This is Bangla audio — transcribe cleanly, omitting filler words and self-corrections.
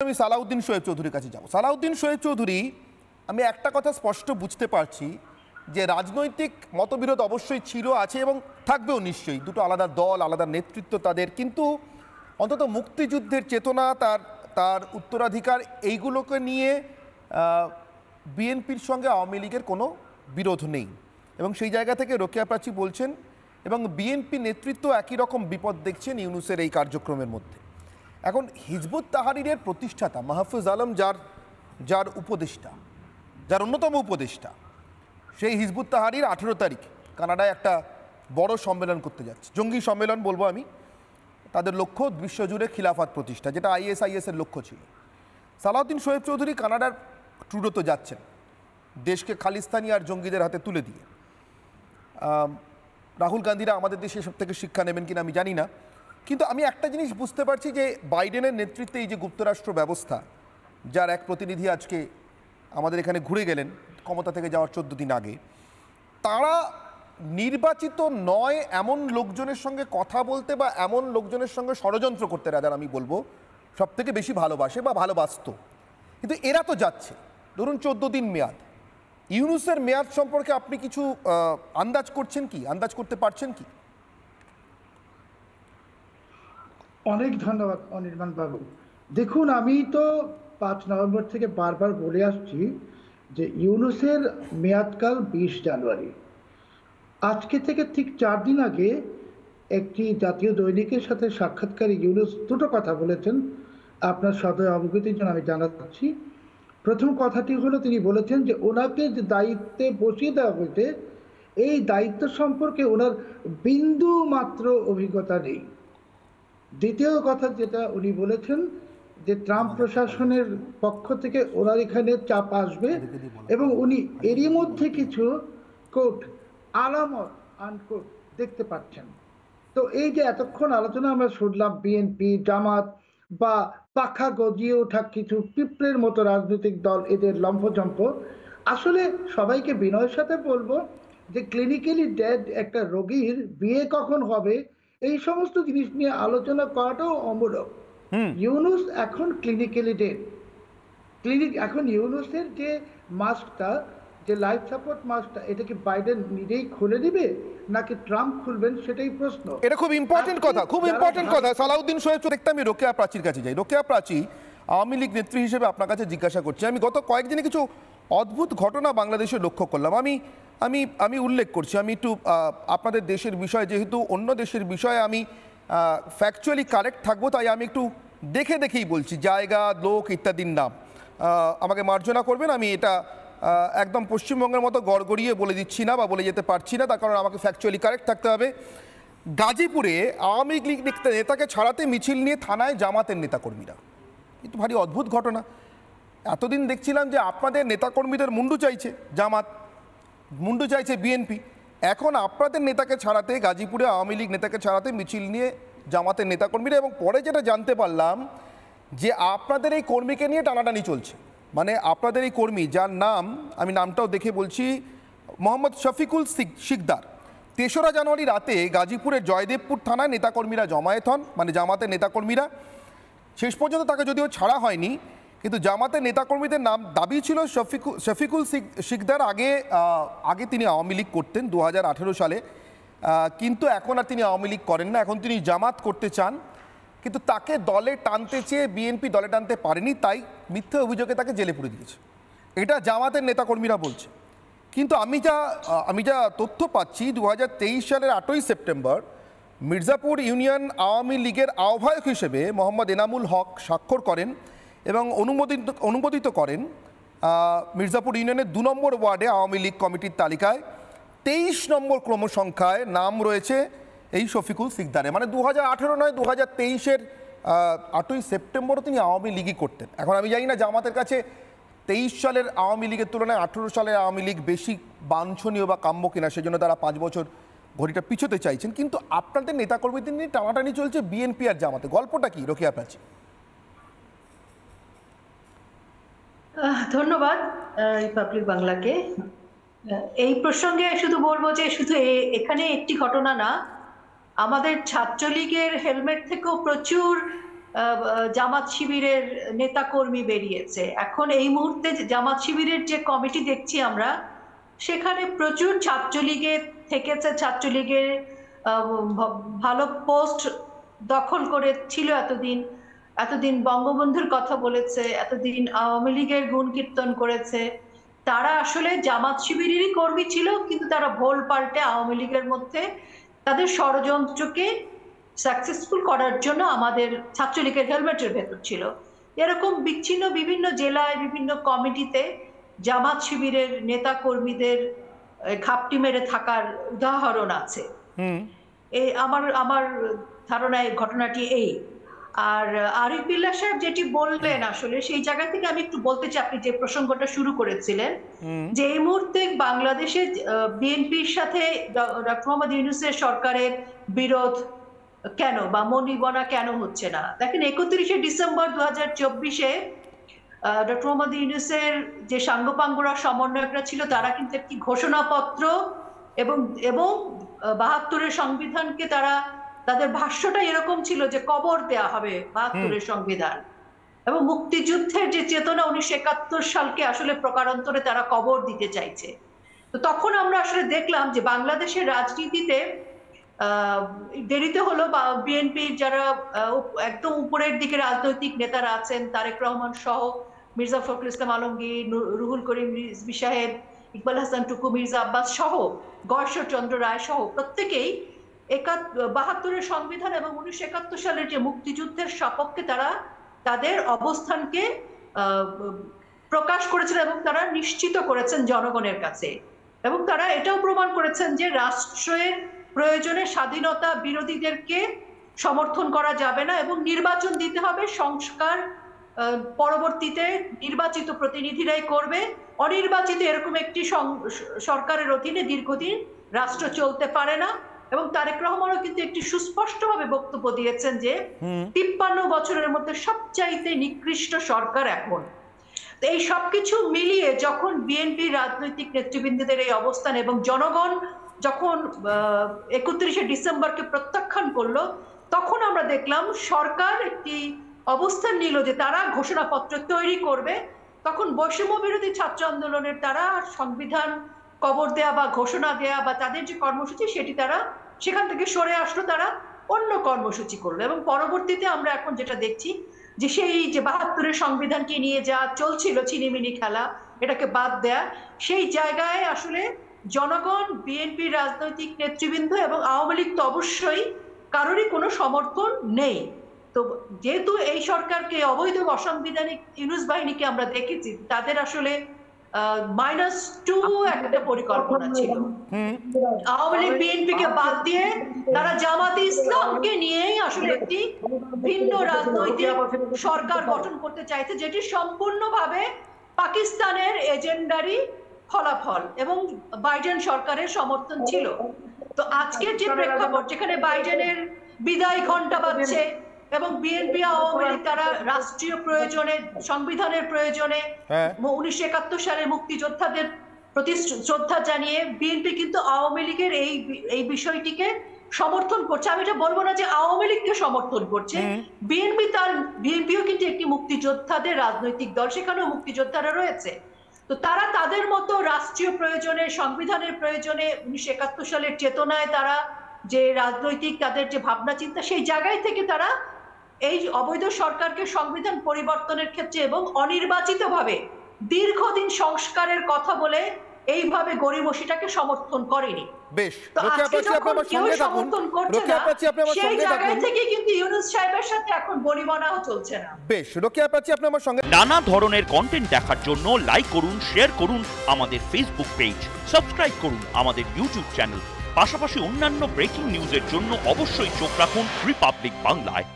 আমি সালাউদ্দিন শোয়েব চৌধুরীর কাছে যাব। সালাউদ্দিন শোয়েব চৌধুরী, আমি একটা কথা স্পষ্ট বুঝতে পারছি যে রাজনৈতিক মতবিরোধ অবশ্যই ছিল, আছে এবং থাকবেও নিশ্চয়ই। দুটো আলাদা দল, আলাদা নেতৃত্ব তাদের, কিন্তু অন্তত মুক্তিযুদ্ধের চেতনা, তার তার উত্তরাধিকার, এইগুলোকে নিয়ে বিএনপির সঙ্গে আওয়ামী লীগের কোনো বিরোধ নেই। এবং সেই জায়গা থেকে রোকেয়া প্রাচী বলছেন, এবং বিএনপি নেতৃত্ব একই রকম বিপদ দেখছেন ইউনূসের এই কার্যক্রমের মধ্যে। এখন হিজবুত তাহরিরের প্রতিষ্ঠাতা মাহফুজ আলম, যার উপদেষ্টা, যার অন্যতম উপদেষ্টা, সেই হিজবুত তাহরির 18 তারিখ কানাডায় একটা বড় সম্মেলন করতে যাচ্ছে। জঙ্গি সম্মেলন বলবো আমি। তাদের লক্ষ্য বিশ্বজুড়ে খিলাফত প্রতিষ্ঠা, যেটা আইএসআইএসের লক্ষ্য ছিল। সালাউদ্দিন শোয়েব চৌধুরী কানাডার ট্রুডোতে যাচ্ছেন, দেশকে খালিস্তানি আর জঙ্গিদের হাতে তুলে দিয়ে। রাহুল গান্ধীরা আমাদের দেশে সব থেকে শিক্ষা নেবেন কিনা আমি জানি না, কিন্তু আমি একটা জিনিস বুঝতে পারছি যে বাইডেনের নেতৃত্বে এই যে গুপ্তরাষ্ট্র ব্যবস্থা, যার এক প্রতিনিধি আজকে আমাদের এখানে ঘুরে গেলেন ক্ষমতা থেকে যাওয়ার 14 দিন আগে, তারা নির্বাচিত নয় এমন লোকজনের সঙ্গে কথা বলতে বা এমন লোকজনের সঙ্গে ষড়যন্ত্র করতে, রাজার আমি বলবো সব থেকে বেশি ভালোবাসে বা ভালোবাসত। কিন্তু এরা তো যাচ্ছে, ধরুন 14 দিন মেয়াদ। ইউনূসের মেয়াদ সম্পর্কে আপনি কিছু আন্দাজ করছেন কি, আন্দাজ করতে পারছেন কি? অনেক ধন্যবাদ অনির্বাণ বাবু। দেখুন, আমি তো 5 নভেম্বর থেকে বারবার বলে আসছি যে ইউনূসের মেয়াদকাল 20 জানুয়ারি। আজকে থেকে ঠিক 4 দিন আগে একটি জাতীয় দৈনিকের সাথে সাক্ষাৎকারে ইউনূস দুটো কথা বলেছেন, আপনার সদয় অবগতির জন্য আমি জানাচ্ছি। প্রথম কথাটি হলো, তিনি বলেছেন যে ওনাকে যে দায়িত্বে বসিয়ে দেওয়া হয়েছে, এই দায়িত্ব সম্পর্কে ওনার বিন্দু মাত্র অভিজ্ঞতা নেই। দ্বিতীয় কথা যেটা উনি বলেছেন যে ট্রাম্প প্রশাসনের পক্ষ থেকে ওনার এখানে চাপ আসবে, এবং উনি এরই মধ্যে কিছু কোট আলামত আনকোট দেখতে পাচ্ছেন। তো এই যে এতক্ষণ আলোচনা আমরা শুনলাম, বিএনপি, জামাত বা পাখা গজিয়ে ওঠা কিছু পিঁপড়ের মতো রাজনৈতিক দল, এদের লম্ফজম্প, আসলে সবাইকে বিনয়ের সাথে বলবো যে ক্লিনিক্যালি ডেড একটা রোগীর বিয়ে কখন হবে, এই সমস্ত জিনিস নিয়ে আলোচনা করাটাও অমূলক। ইউনূস এখন ক্লিনিক্যালি ডেড। এখন ইউনূসের যে মাস্কটা, যে লাইফ সাপোর্ট মাস্কটা, এটা কি বাইডেন নিজেই খুলে দিবে নাকি ট্রাম্প খুলবেন, সেটাই প্রশ্ন। এটা খুব ইম্পর্টেন্ট কথা, খুব ইম্পর্টেন্ট কথা। সালাউদ্দিন শোয়েব দেখতে আমি রোকেয়া প্রাচীর কাছে যাই। রোকেয়া প্রাচী, আওয়ামী লীগ নেত্রী হিসেবে আপনার কাছে জিজ্ঞাসা করছি। আমি গত কয়েকদিনে কিছু অদ্ভুত ঘটনা বাংলাদেশে লক্ষ্য করলাম। আমি উল্লেখ করছি, আমি একটু আপনাদের দেশের বিষয়, যেহেতু অন্য দেশের বিষয়ে আমি ফ্যাকচুয়ালি কারেক্ট থাকবো, তাই আমি একটু দেখেই বলছি, জায়গা, লোক ইত্যাদির নাম আমাকে মার্জনা করবেন। আমি এটা একদম পশ্চিমবঙ্গের মতো গড়গড়িয়ে বলে দিচ্ছি না বা বলে যেতে পারছি না, তার কারণ আমাকে ফ্যাকচুয়ালি কারেক্ট থাকতে হবে। গাজীপুরে আওয়ামী লীগ নেতাকে ছাড়াতে মিছিল নিয়ে থানায় জামাতের নেতাকর্মীরা, কিন্তু ভারী অদ্ভুত ঘটনা। এতদিন দেখছিলাম যে আপনাদের নেতাকর্মীদের মুন্ডু চাইছে জামাত, মুন্ডু চাইছে বিএনপি, এখন আপনাদের নেতাকে ছাড়াতে, গাজীপুরে আওয়ামী লীগ নেতাকে ছাড়াতে মিছিল নিয়ে জামাতের নেতাকর্মীরা। এবং পরে যেটা জানতে পারলাম যে আপনাদের এই কর্মীকে নিয়ে টানাটানি চলছে। মানে আপনাদের এই কর্মী, যার নাম আমি নামটাও দেখে বলছি, মোহাম্মদ শফিকুল শিকদার, 3রা জানুয়ারি রাতে গাজীপুরের জয়দেবপুর থানায় নেতাকর্মীরা জমায়েত হন, মানে জামাতের নেতাকর্মীরা। শেষ পর্যন্ত তাকে যদিও ছাড়া হয়নি, কিন্তু জামাতের নেতাকর্মীদের নাম দাবি ছিল শফিকুল শিকদার আগে তিনি আওয়ামী লীগ করতেন 2018 সালে, কিন্তু এখন আর তিনি আওয়ামী লীগ করেন না, এখন তিনি জামাত করতে চান। কিন্তু তাকে দলে টানতে চেয়ে বিএনপি দলে টানতে পারেনি, তাই মিথ্যা অভিযোগে তাকে জেলে পুরে দিয়েছে। এটা জামাতের নেতাকর্মীরা বলছে। কিন্তু আমি যা তথ্য পাচ্ছি, 2023 সালের 8ই সেপ্টেম্বর মির্জাপুর ইউনিয়ন আওয়ামী লীগের আহ্বায়ক হিসেবে মোহাম্মদ এনামুল হক স্বাক্ষর করেন এবং অনুমোদিত করেন মির্জাপুর ইউনিয়নের 2 নম্বর ওয়ার্ডে আওয়ামী লীগ কমিটির তালিকায় 23 নম্বর ক্রমসংখ্যায় নাম রয়েছে এই শফিকুল শিকদারে। মানে 2018 নয়, 2023-এর 8ই সেপ্টেম্বরও তিনি আওয়ামী লীগই করতেন। এখন আমি জানি না জামাতের কাছে 23 সালের আওয়ামী লীগের তুলনায় 18 সালের আওয়ামী লীগ বেশি বাঞ্ছনীয় বা কাম্য কিনা, সেজন্য তারা 5 বছর ঘড়িটা পিছোতে চাইছেন। কিন্তু আপনাদের নেতাকর্মীদের নিয়ে টানাটানি চলছে বিএনপি আর জামাতে, গল্পটা কি রোকেয়া প্রাচী? ধন্যবাদ রিপাবলিক বাংলাকে। এই প্রসঙ্গে শুধু বলবো যে শুধু এখানে একটি ঘটনা না, আমাদের ছাত্রলীগের হেলমেট থেকেও প্রচুর জামাত শিবিরের নেতাকর্মী বেরিয়েছে। এখন এই মুহূর্তে জামাত শিবিরের যে কমিটি দেখছি আমরা, সেখানে প্রচুর ছাত্রলীগের থেকেছে, ছাত্রলীগের ভালো পোস্ট দখল করে ছিল এতদিন বঙ্গবন্ধুর কথা বলেছে, এতদিন আওয়ামী লীগের গুণ কীর্তন করেছে। তারা আসলে জামাত শিবিরেরই কর্মী ছিল, কিন্তু তারা ভোল পাল্টে আওয়ামী লীগের মধ্যে তাদের ষড়যন্ত্রকে সাকসেসফুল করার জন্য আমাদের ছাত্রলীগের হেলমেটের ভেতর ছিল। এরকম বিচ্ছিন্ন বিভিন্ন জেলায় বিভিন্ন কমিটিতে জামাত শিবিরের নেতা কর্মীদের ঘাপটি মেরে থাকার উদাহরণ আছে। এই আমার ধারণায় ঘটনাটি এই। আর আরিফ বিল্লাহ সাহেব যেটি বললেন, আসলে সেই জায়গা থেকে আমি একটু বলতে চাই, আপনি যে প্রসঙ্গটা শুরু করেছিলেন যে এই মুহূর্তে বাংলাদেশে বিএনপির সাথে ডক্টর মোহাম্মদ ইউনূসের সরকারের বিরোধ কেন বা মনিবনা কেন হচ্ছে না। দেখেন, 31শে ডিসেম্বর 2024-এ ডক্টর মোহাম্মদ ইউনূসের যে সাঙ্গপাঙ্গরা সমন্বয়করা ছিল, তারা কিন্তু একটি ঘোষণাপত্র এবং 72-এর সংবিধানকে তাদের ভাষ্যটা এরকম ছিল যে কবর দেয়া হবে 72-এর সংবিধান, এবং মুক্তিযুদ্ধের যে চেতনা 1971 সালকে আসলে প্রকারান্তরে তারা কবর দিতে চাইছে। তো তখন আমরা আসলে দেখলাম যে বাংলাদেশের রাজনীতিতে দেরিতে হলো বা বিএনপির যারা একদম উপরের দিকে রাজনৈতিক নেতারা আছেন, তারেক রহমান সহ, মির্জা ফখরুল ইসলাম আলমগীর, রুহুল করিম রিজভী সাহেব, ইকবাল হাসান টুকু, মির্জা আব্বাস সহ, গয়েশ্বরচন্দ্র রায় সহ প্রত্যেকেই 72-এর সংবিধান এবং 1971 সালের যে মুক্তিযুদ্ধের সপক্ষে তারা তাদের অবস্থানকে প্রকাশ করেছেন এবং তারা নিশ্চিত করেছেন জনগণের কাছে। এবং তারা এটাও প্রমাণ করেছেন যে রাষ্ট্রের প্রয়োজনে স্বাধীনতা বিরোধীদেরকে সমর্থন করা যাবে না এবং নির্বাচন দিতে হবে, সংস্কার পরবর্তীতে নির্বাচিত প্রতিনিধিরাই করবে, অনির্বাচিত এরকম একটি সরকারের অধীনে দীর্ঘদিন রাষ্ট্র চলতে পারে না। এবং তারেক রহমানও কিন্তু একটি সুস্পষ্টভাবে বক্তব্য দিয়েছেন যে 53 বছরের মধ্যে সবচাইতে নিকৃষ্ট সরকার এখন। তো এই সবকিছু মিলিয়ে যখন বিএনপি রাজনৈতিক নেতৃবৃন্দদের এই অবস্থান এবং জনগণ যখন 31শে ডিসেম্বরকে প্রত্যাখ্যান করলো, তখন আমরা দেখলাম সরকার একটি অবস্থান নিল যে তারা ঘোষণাপত্র তৈরি করবে। তখন বৈষম্য বিরোধী ছাত্র আন্দোলনের তারা সংবিধান কবর দেয়া বা ঘোষণা দেয়া বা তাদের যে কর্মসূচি সেটি তারা সেখান থেকে সরে আসলো, তারা অন্য কর্মসূচি করলো। এবং পরবর্তীতে আমরা এখন যেটা দেখছি যে সেই যে 72-এর সংবিধানকে নিয়ে যা চলছিল ছিনিমিনি খেলা, এটাকে বাদ দেয়া, সেই জায়গায় আসলে জনগণ, বিএনপির রাজনৈতিক নেতৃবৃন্দ এবং আওয়ামী লীগ তো অবশ্যই কারোরই কোনো সমর্থন নেই। তো যেহেতু এই সরকারকে অবৈধ অসাংবিধানিক ইউনূস বাহিনীকে আমরা দেখেছি, তাদের আসলে -2 একটা পরিকল্পনা ছিল। আওয়ামী লীগ বিএনপিকে বাদ দিয়ে তারা জামাতে ইসলামকে নিয়েই আসলে একটি ভিন্ন রাজনৈতিক সরকার গঠন করতে চাইছে, যেটি সম্পূর্ণভাবে পাকিস্তানের এজেন্ডারই ফলাফল এবং বাইডেন সরকারের সমর্থন ছিল। তো আজকের যে প্রেক্ষাপট, যেখানে বাইডেনের বিদায় ঘণ্টা বাজছে এবং বিএনপি আওয়ামী লীগ তারা রাষ্ট্রীয় প্রয়োজনে, সংবিধানের প্রয়োজনে 1971 সালে মুক্তিযোদ্ধাদের প্রতি শ্রদ্ধা জানিয়ে বিএনপি কিন্তু আওয়ামী লীগের এই বিষয়টিকে সমর্থন করছে। আমি এটা বলবো না যে আওয়ামী লীগকে সমর্থন করছে, বিএনপিও কিন্তু একটি মুক্তিযোদ্ধাদের রাজনৈতিক দল, সেখানেও মুক্তিযোদ্ধারা রয়েছে। তো তারা তাদের মতো রাষ্ট্রীয় প্রয়োজনে, সংবিধানের প্রয়োজনে, 1971 সালের চেতনায় তারা যে রাজনৈতিক তাদের যে ভাবনা চিন্তা, সেই জায়গায় থেকে তারা এই অবৈধ সরকারকে সংবিধান পরিবর্তনের ক্ষেত্রে এবং অনির্বাচিতভাবে দীর্ঘদিন সংস্কারের কথা বলে এইভাবে গরিবসিটাকে সমর্থন করেনি। বেশ, তো আজকে যখন কেউ সমর্থন করছে না, সেই জায়গায় থেকে কিন্তু ইউনূস সাহেবের সাথে এখন বনিবনাও চলছে না। বেশ, রোকেয়া প্রাচী আপনি আমার সঙ্গে। নানা ধরনের কন্টেন্ট দেখার জন্য লাইক করুন, শেয়ার করুন আমাদের ফেসবুক পেজ, সাবস্ক্রাইব করুন আমাদের ইউটিউব চ্যানেল। পাশাপাশি অন্যান্য ব্রেকিং নিউজের জন্য অবশ্যই চোখ রাখুন রিপাবলিক বাংলায়।